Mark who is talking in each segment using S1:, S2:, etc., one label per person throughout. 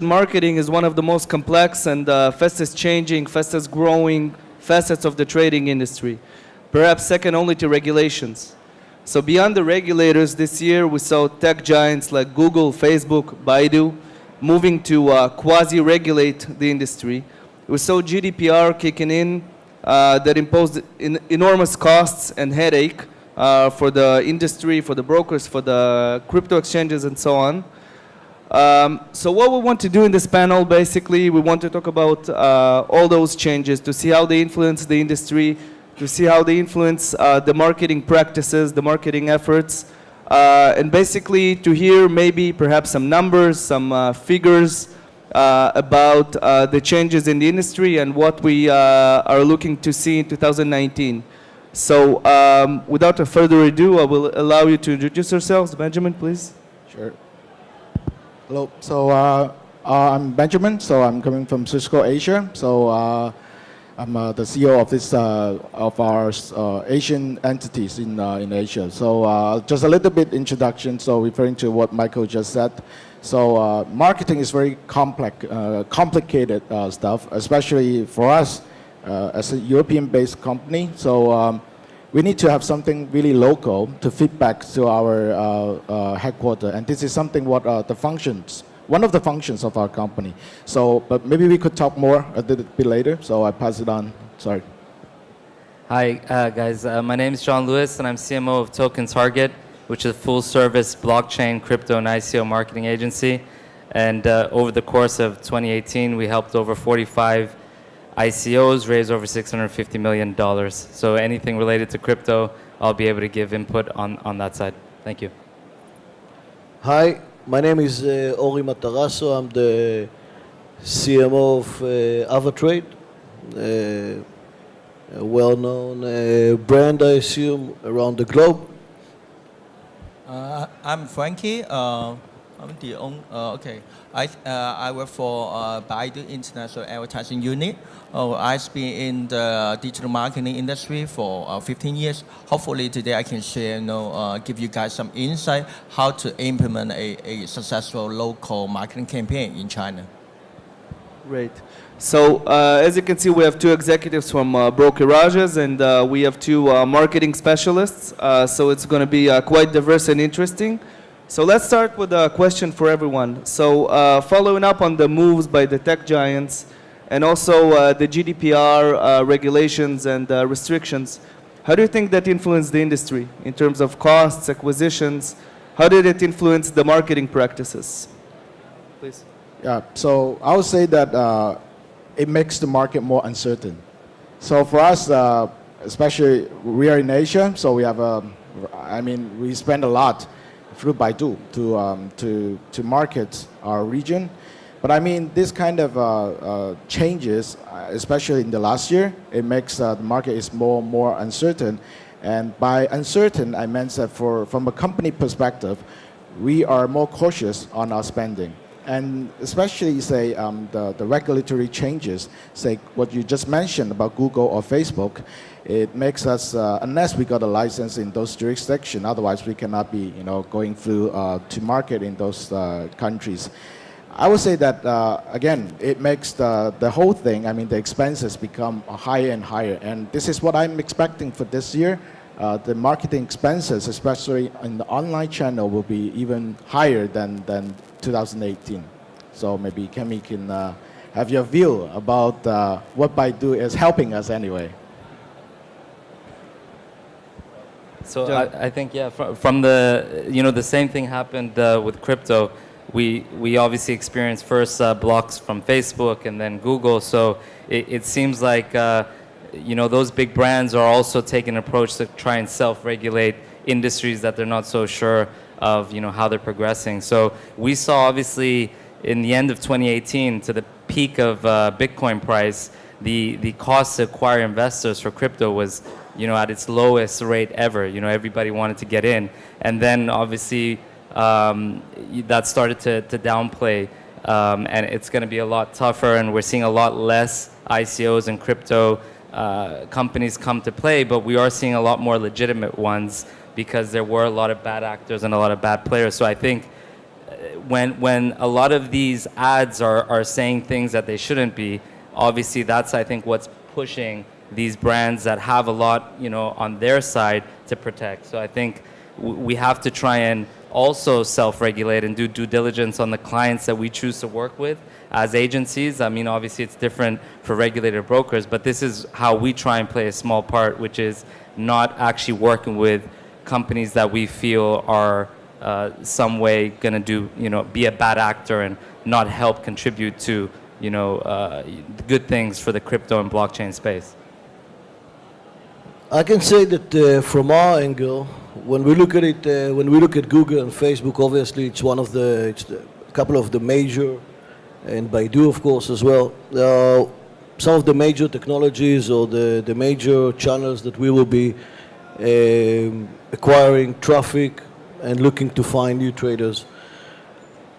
S1: marketing is one of the most complex and fastest changing, fastest growing facets of the trading industry, perhaps second only to regulations. So beyond the regulators, this year we saw tech giants like Google, Facebook, Baidu moving to quasi-regulate the industry. We saw GDPR kicking in that imposed enormous costs and headache for the industry, for the brokers, for the crypto exchanges, and so on. So what we want to do in this panel, basically, we want to talk about all those changes, to see how they influence the industry, to see how they influence the marketing practices, the marketing efforts, and basically to hear maybe perhaps some numbers, some figures about the changes in the industry and what we are looking to see in 2019. So without further ado, I will allow you to introduce yourselves. Benjamin, please.
S2: Sure. Hello. So I'm Benjamin. So I'm coming from Cisco Asia. So I'm the CEO of this of our Asian entities in Asia. So just a little bit introduction. So referring to what Michael just said. So marketing is very complicated stuff, especially for us as a European-based company. So we need to have something really local to feed back to our headquarters, and this is something what the functions. One of the functions of our company. So, but maybe we could talk more a little bit later. So I pass it on. Sorry.
S3: Hi, guys. My name is John Lewis, and I'm CMO of Token Target, which is a full-service blockchain, crypto, and ICO marketing agency. And over the course of 2018, we helped over 45 ICOs raise over $650 million. So anything related to crypto, I'll be able to give input on that side. Thank you.
S4: Hi. My name is Ori Matarasso. I'm the CMO of Avatrade, a well-known brand, I assume, around the globe.
S5: I'm Frankie. I'm the I work for Baidu International Advertising Unit. I've been in the digital marketing industry for 15 years. Hopefully today I can share, give you guys some insight how to implement a successful local marketing campaign in China.
S1: Great. So as you can see, we have two executives from brokerages, and we have two marketing specialists. So it's going to be quite diverse and interesting. So let's start with a question for everyone. So following up on the moves by the tech giants and also the GDPR regulations and restrictions, how do you think that influenced the industry in terms of costs, acquisitions? How did it influence the marketing practices? Please.
S2: Yeah, so I would say that it makes the market more uncertain. So for us, especially we are in Asia, so we have we spend a lot through Baidu to market our region. But I mean, this kind of changes, especially in the last year, it makes the market is more uncertain. And by uncertain, I meant that from a company perspective, we are more cautious on our spending. And especially, say, the regulatory changes, say what you just mentioned about Google or Facebook, it makes us, unless we got a license in those jurisdictions, otherwise we cannot be, going through to market in those countries. I would say that, again, it makes the whole thing, the expenses become higher and higher. And this is what I'm expecting for this year. The marketing expenses, especially in the online channel, will be even higher than 2018. So maybe Kemi can have your view about what Baidu is helping us anyway.
S3: So I think, yeah, from the, the same thing happened with crypto. We obviously experienced first blocks from Facebook and then Google. So it seems like, those big brands are also taking an approach to try and self-regulate industries that they're not so sure of, how they're progressing. So we saw, obviously, in the end of 2018, to the peak of Bitcoin price, the cost to acquire investors for crypto was, at its lowest rate ever. Everybody wanted to get in. And then, obviously, that started to downplay. And it's going to be a lot tougher, and we're seeing a lot less ICOs and crypto companies come to play, but we are seeing a lot more legitimate ones because there were a lot of bad actors and a lot of bad players. So I think when a lot of these ads are saying things that they shouldn't be, obviously that's, I think, what's pushing these brands that have a lot, on their side to protect. So I think we have to try and also self-regulate and do due diligence on the clients that we choose to work with as agencies. I mean, obviously it's different for regulated brokers, but this is how we try and play a small part, which is not actually working with companies that we feel are some way going to do, be a bad actor and not help contribute to, good things for the crypto and blockchain space.
S4: I can say that from our angle, when we look at it, when we look at Google and Facebook, obviously it's a couple of the major, and Baidu of course as well. Some of the major technologies or the major channels that we will be acquiring traffic and looking to find new traders.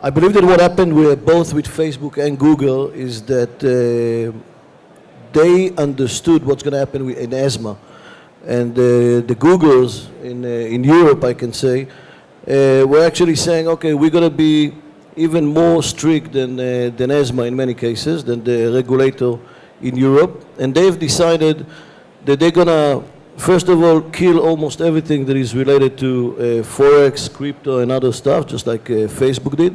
S4: I believe that what happened both with Facebook and Google is that they understood what's going to happen in ESMA. And the Googles in Europe, I can say, were actually saying, okay, we're going to be even more strict than ESMA in many cases, than the regulator in Europe. And they've decided that they're going to, first of all, kill almost everything that is related to Forex, crypto, and other stuff, just like Facebook did.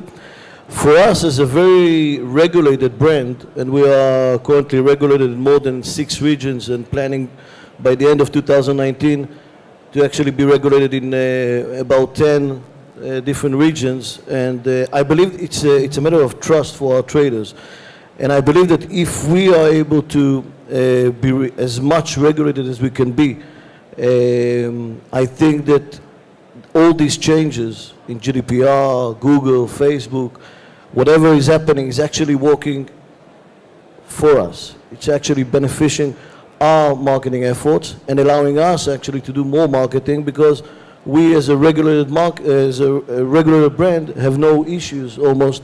S4: For us, as a very regulated brand, and we are currently regulated in more than 6 regions and planning by the end of 2019 to actually be regulated in about 10 different regions. And I believe it's a matter of trust for our traders. And I believe that if we are able to be as much regulated as we can be, I think that all these changes in GDPR, Google, Facebook, whatever is happening is actually working for us. It's actually benefiting our marketing efforts and allowing us actually to do more marketing, because we as a regulated regulated brand have no issues almost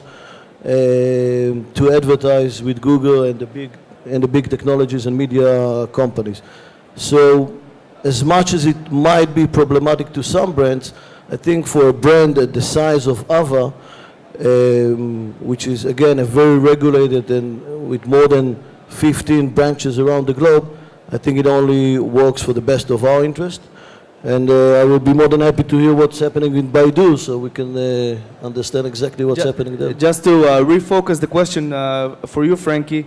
S4: to advertise with Google and the big technologies and media companies. So as much as it might be problematic to some brands, I think for a brand at the size of Ava, which is again a very regulated and with more than 15 branches around the globe, I think it only works for the best of our interest. And I will be more than happy to hear what's happening in Baidu, so we can understand exactly what's happening there.
S1: Just to refocus the question for you, Frankie,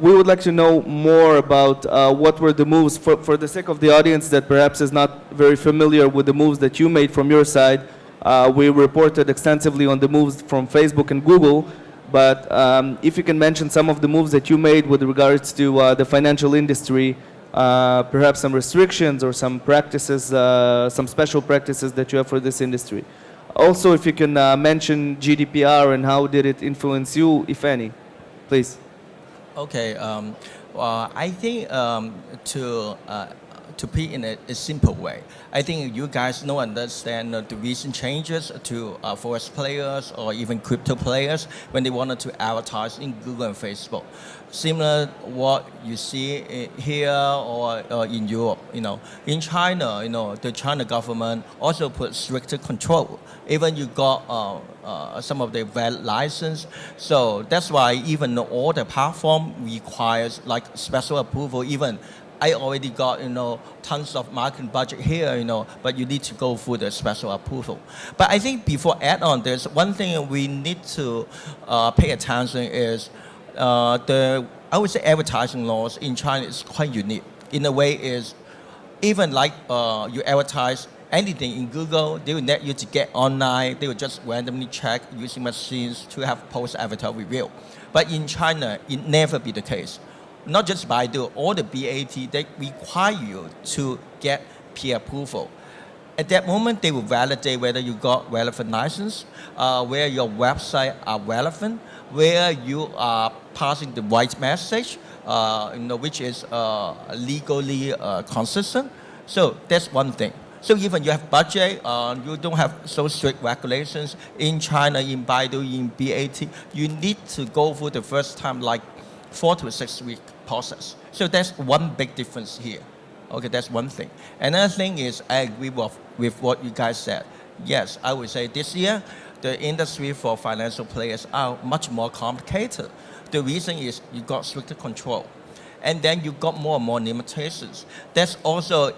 S1: we would like to know more about what were the moves, for the sake of the audience that perhaps is not very familiar with the moves that you made from your side. We reported extensively on the moves from Facebook and Google, but if you can mention some of the moves that you made with regards to the financial industry, perhaps some restrictions or some practices, some special practices that you have for this industry. Also, if you can mention GDPR and how did it influence you, if any, please.
S5: Okay, I think to put in a simple way, I think you guys know understand the recent changes to forex players or even crypto players when they wanted to advertise in Google and Facebook. Similar what you see here or in Europe, in China, the China government also put stricter control. Even you got some of the valid license, so that's why even all the platform requires like special approval. Even I already got tons of marketing budget here, but you need to go through the special approval. But I think before add on, there's one thing we need to pay attention is I would say advertising laws in China is quite unique. In a way, is even like you advertise anything in Google, they will let you to get online. They will just randomly check using machines to have post-avatar review. But in China, it never be the case. Not just Baidu, all the BAT, they require you to get peer approval. At that moment, they will validate whether you got relevant license, where your website are relevant, where you are passing the right message, which is legally consistent. So that's one thing. So even you have budget, you don't have so strict regulations in China, in Baidu, in BAT, you need to go through the first time like 4 to 6 week process. So that's one big difference here. Okay, that's one thing. Another thing is I agree with what you guys said. Yes, I would say this year, the industry for financial players are much more complicated. The reason is you got stricter control. And then you got more and more limitations. That's also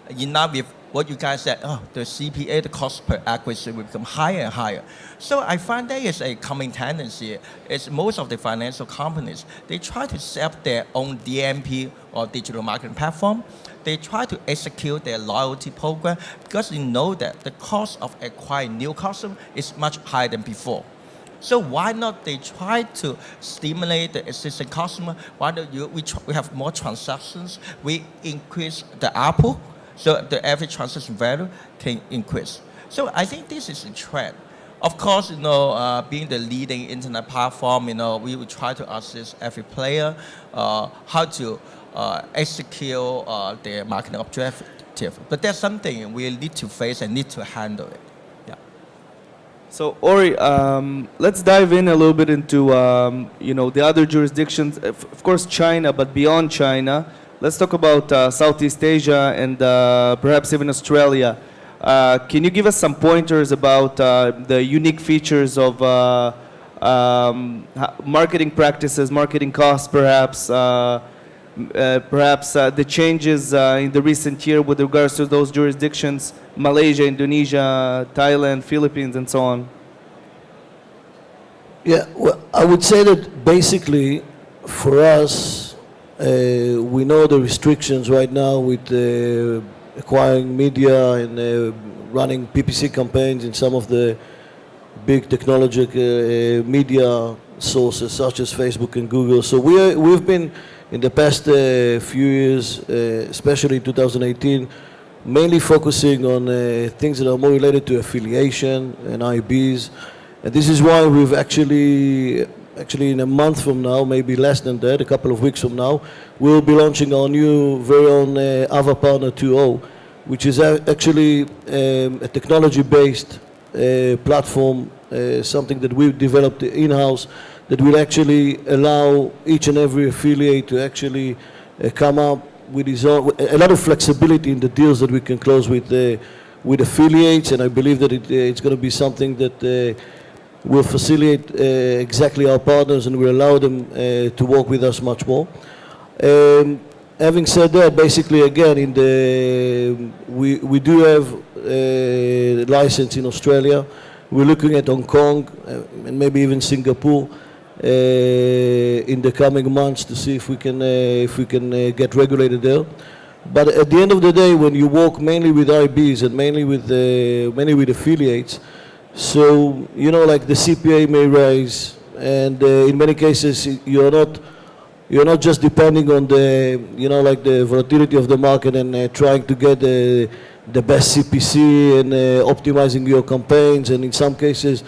S5: in line with what you guys said, oh, the CPA, the cost per acquisition will become higher and higher. So I find there is a common tendency. It's most of the financial companies, they try to set up their own DMP or digital marketing platform. They try to execute their loyalty program because they know that the cost of acquiring new customers is much higher than before. So why not they try to stimulate the existing customer? Why don't we have more transactions? We increase the ARPU, so the average transaction value can increase. So I think this is a trend. Of course, being the leading internet platform, we will try to assist every player how to execute their marketing objective. But that's something we need to face and need to handle it.
S1: So Ori, let's dive in a little bit into the other jurisdictions. Of course, China, but beyond China, let's talk about Southeast Asia and perhaps even Australia. Can you give us some pointers about the unique features of marketing practices, marketing costs, perhaps the changes in the recent year with regards to those jurisdictions, Malaysia, Indonesia, Thailand, Philippines, and so on?
S4: Yeah, well, I would say that basically for us, we know the restrictions right now with acquiring media and running PPC campaigns in some of the big technology media sources such as Facebook and Google. So we've been in the past few years, especially 2018, mainly focusing on things that are more related to affiliation and IBs. And this is why we've actually in a month from now, maybe less than that, a couple of weeks from now, we'll be launching our new very own Ava Partner 2.0, which is actually a technology-based platform, something that we've developed in-house that will actually allow each and every affiliate to actually come up with his own, a lot of flexibility in the deals that we can close with affiliates, and I believe that it's going to be something that will facilitate exactly our partners and will allow them to work with us much more. Having said that, basically again, we do have a license in Australia. We're looking at Hong Kong and maybe even Singapore in the coming months to see if we can get regulated there. But at the end of the day, when you work mainly with IBs and mainly with affiliates, so like the CPA may rise, and in many cases you're not just depending on the like the volatility of the market and trying to get the best CPC and optimizing your campaigns, and in some cases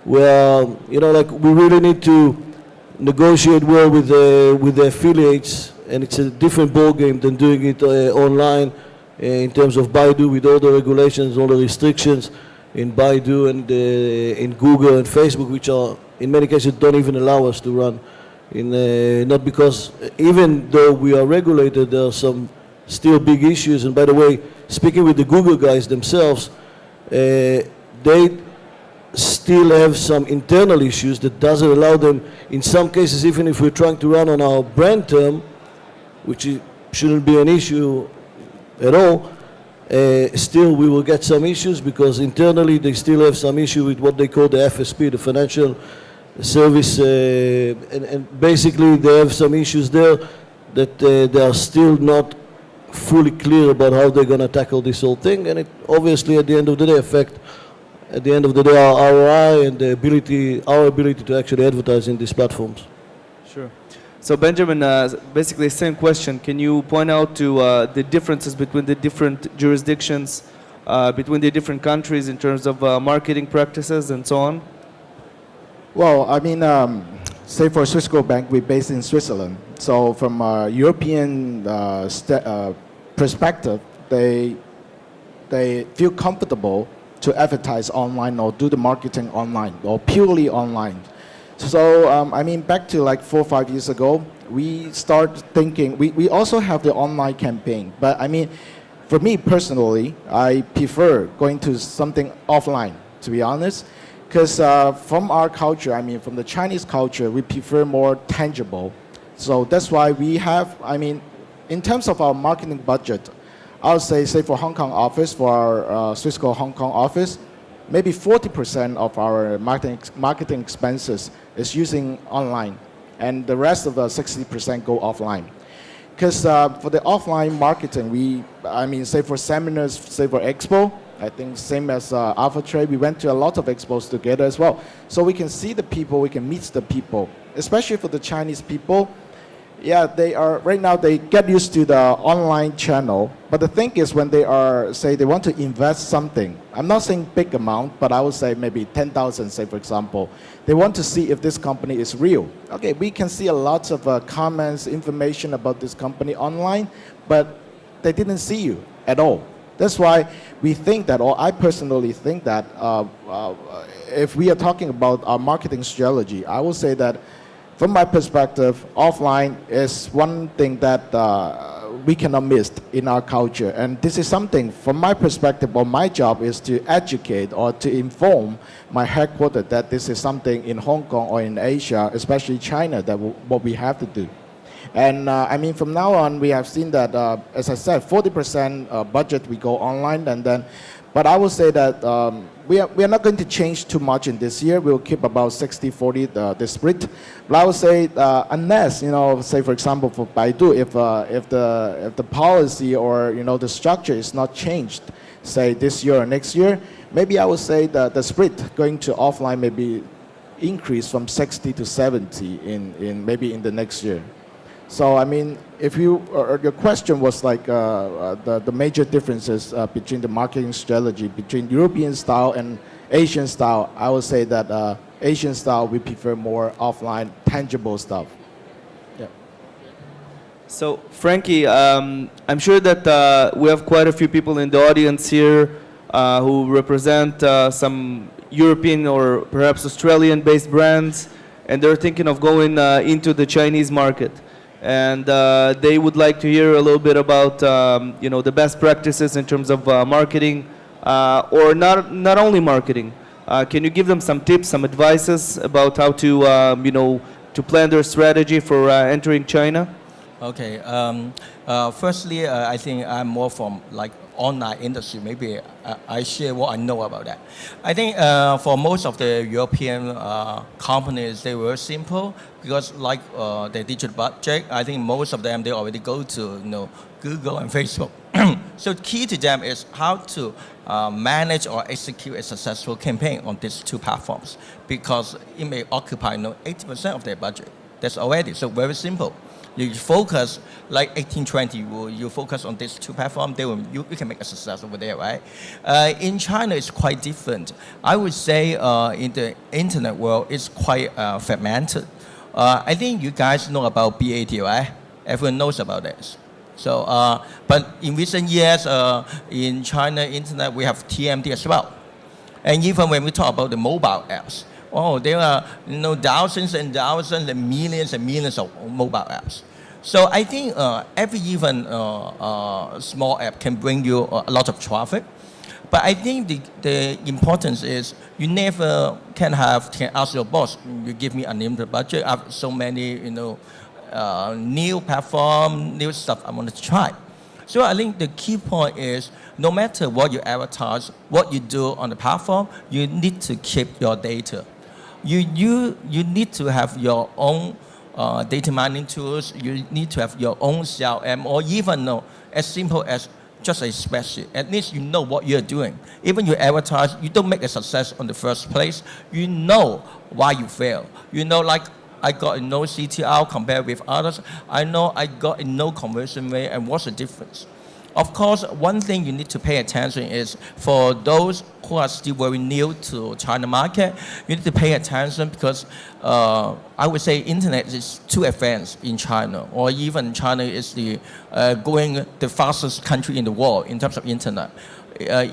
S4: where like we really need to negotiate well with the affiliates, and it's a different ball game than doing it online in terms of Baidu with all the regulations, all the restrictions in Baidu and in Google and Facebook, which are in many cases don't even allow us to run in not because even though we are regulated, there are some still big issues. And by the way, speaking with the Google guys themselves, they still have some internal issues that doesn't allow them, in some cases, even if we're trying to run on our brand term, which shouldn't be an issue at all, still we will get some issues because internally they still have some issue with what they call the FSP, the financial service, and basically they have some issues there that they are still not fully clear about how they're going to tackle this whole thing, and it obviously at the end of the day affect our ROI and our ability to actually advertise in these platforms.
S1: Sure. So Benjamin, basically same question. Can you point out to the differences between the different jurisdictions, between the different countries in terms of marketing practices and so on?
S2: Well, I mean, say for Swissquote Bank, we're based in Switzerland. So from a European perspective, they feel comfortable to advertise online or do the marketing online or purely online. So, I mean, back to like 4 or 5 years ago, we start thinking, we also have the online campaign, but I mean, for me personally, I prefer going to something offline, to be honest. Because from our culture, I mean, from the Chinese culture, we prefer more tangible. So that's why we have, I mean, in terms of our marketing budget, I would say for Hong Kong office, for our Swissco Hong Kong office, maybe 40% of our marketing expenses is using online, and the rest of the 60% go offline. Because for the offline marketing, I mean, say for seminars, say for Expo, I think same as Alpha Trade, we went to a lot of expos together as well. So we can see the people, we can meet the people, especially for the Chinese people. Yeah, they are, right now they get used to the online channel, but the thing is when they are, say they want to invest something, I'm not saying big amount, but I would say maybe 10,000, say for example, they want to see if this company is real. Okay, we can see a lot of comments, information about this company online, but they didn't see you at all. That's why we think that, or I personally think that if we are talking about our marketing strategy, I will say that from my perspective, offline is one thing that we cannot miss in our culture. And this is something, from my perspective, or my job is to educate or to inform my headquarters that this is something in Hong Kong or in Asia, especially China, that what we have to do. And I mean, from now on, we have seen that, as I said, 40% budget we go online, and then, but I will say that we are not going to change too much in this year. We'll keep about 60-40 the split. But I would say unless, you know, say for example for Baidu, if the policy or the structure is not changed, say this year or next year, maybe I would say that the split going to offline maybe increase from 60 to 70 in maybe in the next year. So I mean, if your question was like the major differences between the marketing strategy between European style and Asian style, I would say that Asian style we prefer more offline, tangible stuff. Yeah.
S1: So Frankie, I'm sure that we have quite a few people in the audience here who represent some European or perhaps Australian-based brands, and they're thinking of going into the Chinese market. And they would like to hear a little bit about the best practices in terms of marketing, or not only marketing. Can you give them some tips, some advices about how to to plan their strategy for entering China?
S5: Okay. Firstly, I think I'm more from like online industry. Maybe I share what I know about that. I think for most of the European companies, they were simple because like their digital budget, I think most of them, they already go to Google and Facebook. So key to them is how to manage or execute a successful campaign on these two platforms, because it may occupy 80% of their budget. That's already, so very simple. You focus like 1820, you focus on these two platforms, you can make a success over there, right? In China, it's quite different. I would say in the internet world, it's quite fragmented. I think you guys know about BAT, right? Everyone knows about this. So, but in recent years, in China internet, we have TMD as well. And even when we talk about the mobile apps, there are thousands and thousands and millions of mobile apps. So I think every even small app can bring you a lot of traffic. But I think the importance is you never can ask your boss, you give me unlimited budget, I have so many new platform, new stuff I want to try. So I think the key point is no matter what you advertise, what you do on the platform, you need to keep your data. You need to have your own data mining tools. You need to have your own CRM, or even as simple as just a spreadsheet. At least you know what you're doing. Even you advertise, you don't make a success on the first place. You know why you fail. Like I got a no CTR compared with others. I know I got a no conversion rate, and what's the difference? Of course, one thing you need to pay attention is for those who are still very new to China market, you need to pay attention because I would say internet is too advanced in China, or even China is going the fastest country in the world in terms of internet.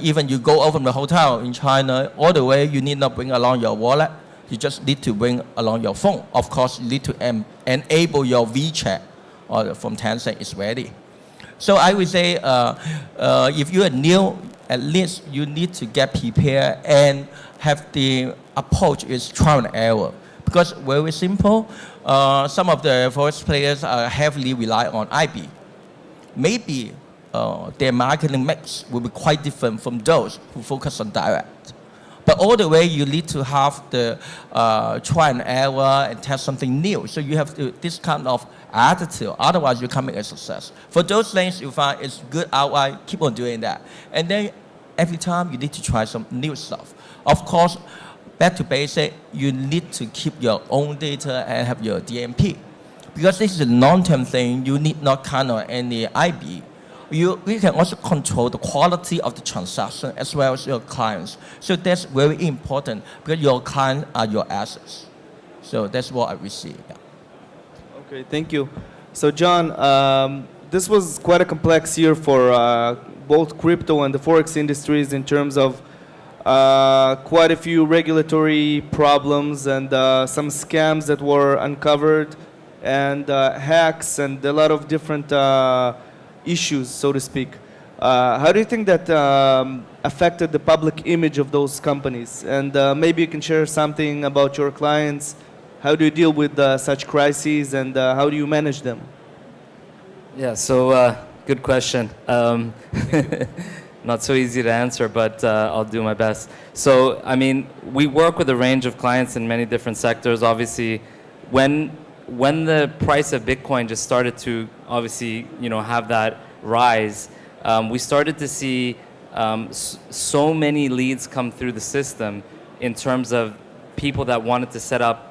S5: Even you go over from the hotel in China, all the way you need not bring along your wallet. You just need to bring along your phone. Of course, you need to enable your WeChat or from Tencent is ready. So I would say if you are new, at least you need to get prepared and have the approach is trial and error. Because very simple, some of the forex players are heavily rely on IB. Maybe their marketing mix will be quite different from those who focus on direct. But all the way, you need to have the try and error and test something new. So you have this kind of attitude. Otherwise, you can't make a success. For those things you find it's good ROI, keep on doing that. And then every time you need to try some new stuff. Of course, back to basic, you need to keep your own data and have your DMP. Because this is a long-term thing, you need not count on any IB. You can also control the quality of the transaction as well as your clients. So that's very important because your clients are your assets. So that's what I will see. Yeah.
S1: Okay, thank you. So John, this was quite a complex year for both crypto and the forex industries in terms of quite a few regulatory problems and some scams that were uncovered and hacks and a lot of different issues, so to speak. How do you think that affected the public image of those companies? And maybe you can share something about your clients. How do you deal with such crises and how do you manage them?
S3: Yeah, so good question. Not so easy to answer, but I'll do my best. So, I mean, we work with a range of clients in many different sectors. Obviously, when the price of Bitcoin just started to obviously, have that rise, we started to see so many leads come through the system in terms of people that wanted to set up,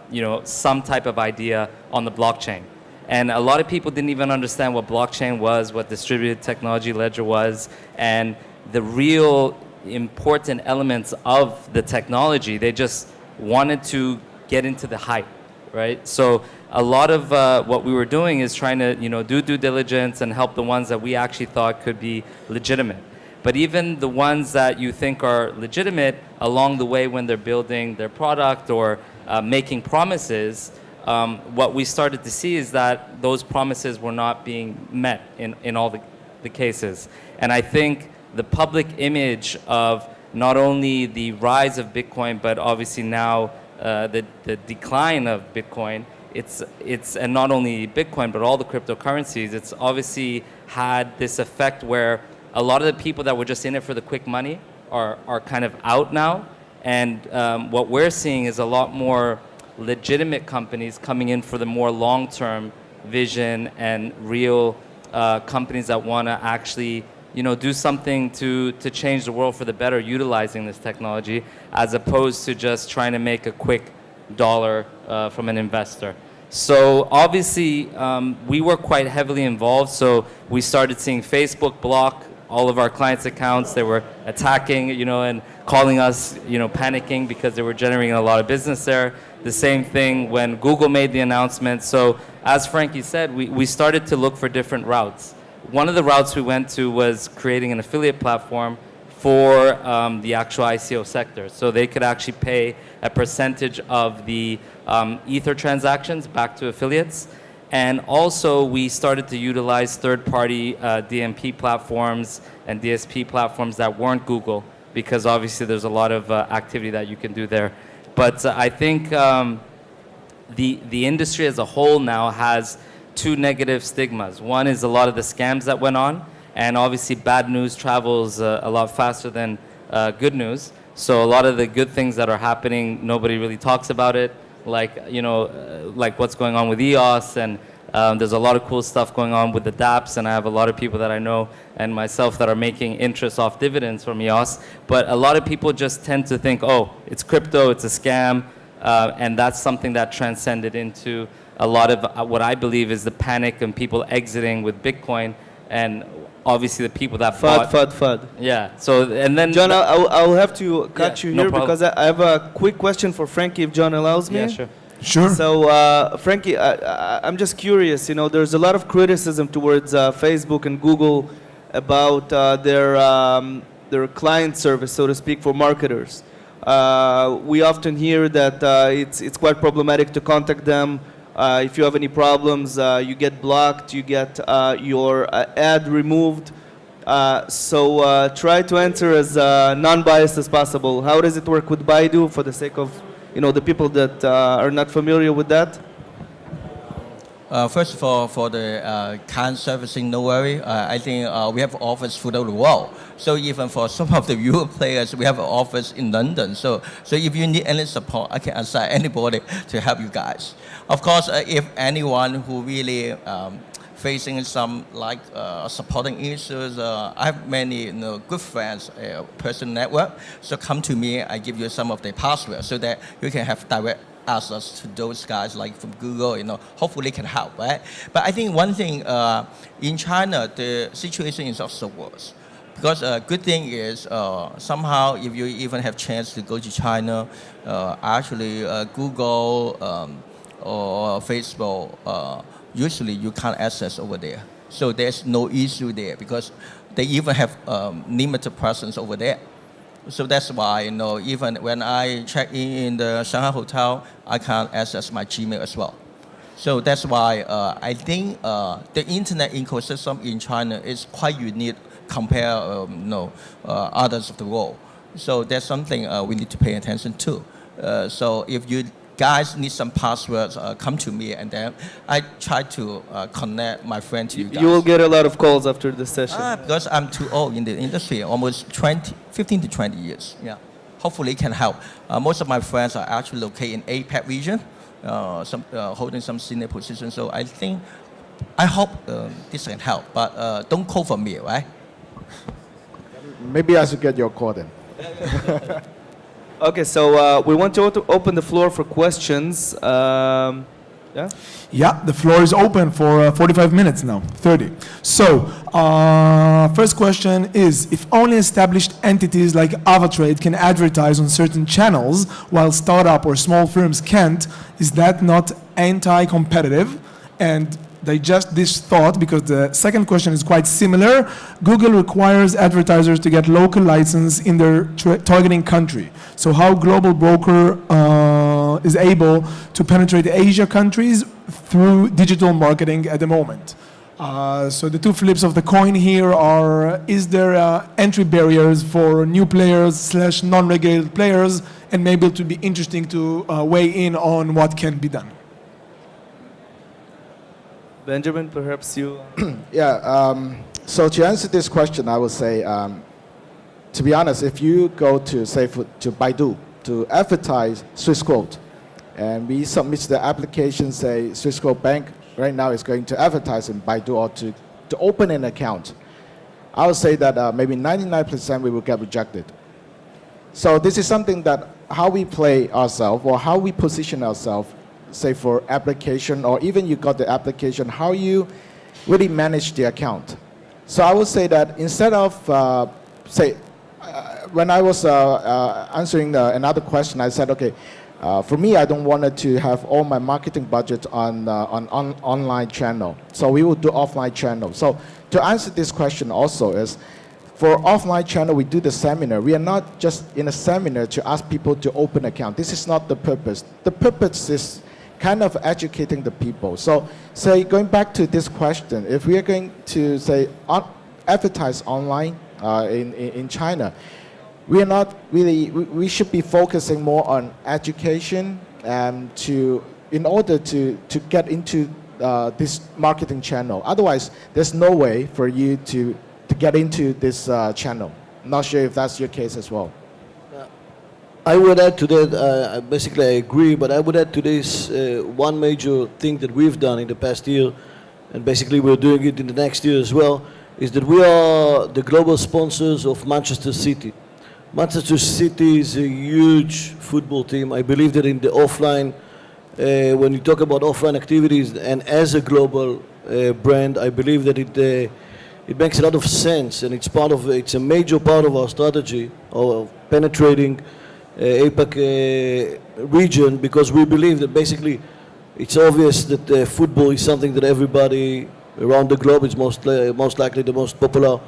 S3: some type of idea on the blockchain. And a lot of people didn't even understand what blockchain was, what distributed technology ledger was, and the real important elements of the technology. They just wanted to get into the hype, right? So a lot of what we were doing is trying to, do due diligence and help the ones that we actually thought could be legitimate. But even the ones that you think are legitimate, along the way when they're building their product or making promises, what we started to see is that those promises were not being met in all the cases. And I think the public image of not only the rise of Bitcoin, but obviously now the decline of Bitcoin, and not only Bitcoin, but all the cryptocurrencies, it's obviously had this effect where a lot of the people that were just in it for the quick money are kind of out now. And what we're seeing is a lot more legitimate companies coming in for the more long-term vision and real companies that want to actually do something to change the world for the better utilizing this technology, as opposed to just trying to make a quick dollar from an investor. So obviously, we were quite heavily involved. So we started seeing Facebook block all of our clients' accounts. They were attacking, and calling us, panicking because they were generating a lot of business there. The same thing when Google made the announcement. So as Frankie said, we started to look for different routes. One of the routes we went to was creating an affiliate platform for the actual ICO sector. So they could actually pay a percentage of the Ether transactions back to affiliates. And also we started to utilize third-party DMP platforms and DSP platforms that weren't Google, because obviously there's a lot of activity that you can do there. But I think the industry as a whole now has two negative stigmas. One is a lot of the scams that went on, and obviously bad news travels a lot faster than good news. So a lot of the good things that are happening, nobody really talks about it. Like, like what's going on with EOS, and there's a lot of cool stuff going on with the dApps, and I have a lot of people that I know and myself that are making interest off dividends from EOS. But a lot of people just tend to think, oh, it's crypto, it's a scam, and that's something that transcended into a lot of what I believe is the panic and people exiting with Bitcoin, and obviously the people that
S1: FUD.
S3: Yeah. So, and then
S1: John, I'll have to cut you
S3: no
S1: here
S3: problem.
S1: because I have a quick question for Frankie, if John allows me.
S3: Yeah, sure.
S6: Sure.
S1: So, Frankie, I'm just curious. There's a lot of criticism towards Facebook and Google about their client service, so to speak, for marketers. We often hear that it's quite problematic to contact them. If you have any problems, you get blocked, you get your ad removed. So try to answer as non-biased as possible. How does it work with Baidu for the sake of the people that are not familiar with that?
S5: First of all, for the client servicing, no worry. I think we have office throughout the world. So even for some of the Euro players, we have an office in London. So if you need any support, I can assign anybody to help you guys. Of course, if anyone who really facing some supporting issues, I have many good friends, personal network. So come to me, I give you some of the passwords so that you can have direct access to those guys like from Google, hopefully can help, right? But I think one thing, in China, the situation is also worse. Because good thing is, somehow if you even have chance to go to China, actually Google or Facebook, usually you can't access over there. So there's no issue there because they even have limited presence over there. So that's why, even when I check in the Shanghai hotel, I can't access my Gmail as well. So that's why I think the internet ecosystem in China is quite unique compared others of the world. So that's something we need to pay attention to. So if you guys need some passwords, come to me, and then I try to connect my friend to you guys.
S1: You will get a lot of calls after the session.
S5: Because I'm too old in the industry, almost 15 to 20 years. Yeah, hopefully it can help. Most of my friends are actually located in APAC region, holding some senior positions. So I hope this can help, but don't call for me, right?
S2: Maybe I should get your call then.
S1: Okay, so we want to open the floor for questions. Yeah?
S6: Yeah, the floor is open for 45 minutes now, 30. So, first question is, if only established entities like AvaTrade can advertise on certain channels while startup or small firms can't, is that not anti-competitive? And digest this thought because the second question is quite similar. Google requires advertisers to get local license in their targeting country. So how global broker is able to penetrate Asia countries through digital marketing at the moment? So the two flips of the coin here are, is there entry barriers for new players / non-regulated players, and maybe it would be interesting to weigh in on what can be done.
S1: Benjamin, perhaps you...
S2: Yeah, so to answer this question, I would say, to be honest, if you go to, say, to Baidu to advertise Swissquote, and we submit the application, say, Swissquote Bank right now is going to advertise in Baidu or to open an account, I would say that maybe 99% we will get rejected. So this is something that how we play ourselves or how we position ourselves, say for application, or even you got the application, how you really manage the account. So I would say that instead of, when I was answering another question, I said, okay, for me, I don't want to have all my marketing budget on online channel. So we will do offline channel. So to answer this question also is, for offline channel, we do the seminar. We are not just in a seminar to ask people to open account. This is not the purpose. The purpose is kind of educating the people. So, say, going back to this question, if we are going to, say, advertise online in China, we are not really, we should be focusing more on education in order to get into this marketing channel. Otherwise, there's no way for you to get into this channel. Not sure if that's your case as well.
S4: I would add to that, basically I agree, but I would add to this one major thing that we've done in the past year, and basically we're doing it in the next year as well, is that we are the global sponsors of Manchester City. Manchester City is a huge football team. I believe that in the offline, when you talk about offline activities, and as a global brand, I believe that it makes a lot of sense, and it's a major part of our strategy of penetrating APAC region, because we believe that basically it's obvious that football is something that everybody around the globe is most likely the most popular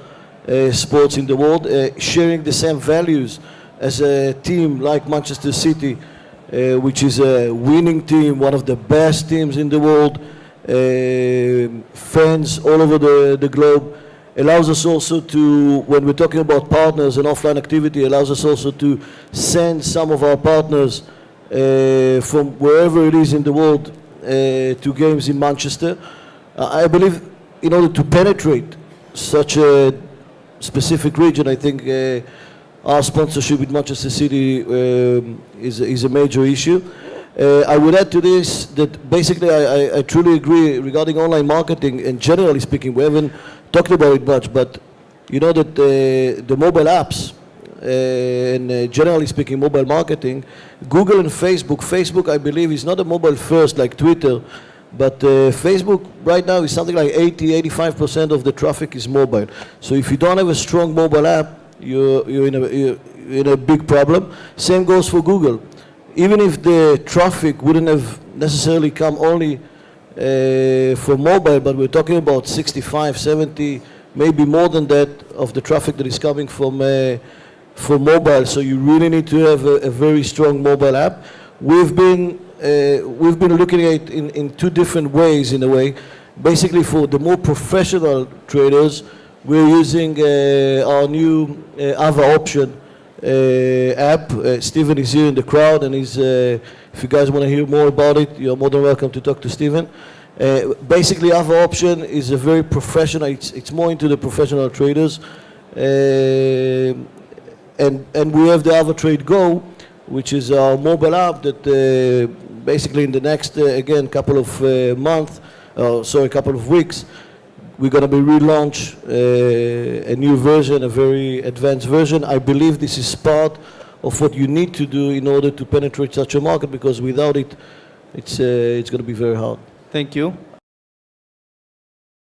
S4: sports in the world, sharing the same values as a team like Manchester City, which is a winning team, one of the best teams in the world, fans all over the globe, allows us also to, when we're talking about partners and offline activity, allows us also to send some of our partners from wherever it is in the world to games in Manchester. I believe in order to penetrate such a specific region, I think our sponsorship with Manchester City is a major issue. I would add to this that basically I truly agree regarding online marketing, and generally speaking, we haven't talked about it much, but you know that the mobile apps and generally speaking mobile marketing, Google and Facebook I believe is not a mobile first like Twitter, but Facebook right now is something like 80-85% of the traffic is mobile. So if you don't have a strong mobile app, you're in a big problem. Same goes for Google. Even if the traffic wouldn't have necessarily come only for mobile, but we're talking about 65, 70, maybe more than that of the traffic that is coming from mobile. So you really need to have a very strong mobile app. We've been looking at it in two different ways in a way. Basically for the more professional traders, we're using our new Ava option app. Steven is here in the crowd, and he's, if you guys want to hear more about it, you're more than welcome to talk to Steven. Basically, Ava option is a very professional, it's more into the professional traders. And we have the Ava Trade Go, which is our mobile app that basically in the next, again, couple of couple of weeks, we're going to be relaunch a new version, a very advanced version. I believe this is part of what you need to do in order to penetrate such a market, because without it, it's going to be very hard.
S1: Thank you.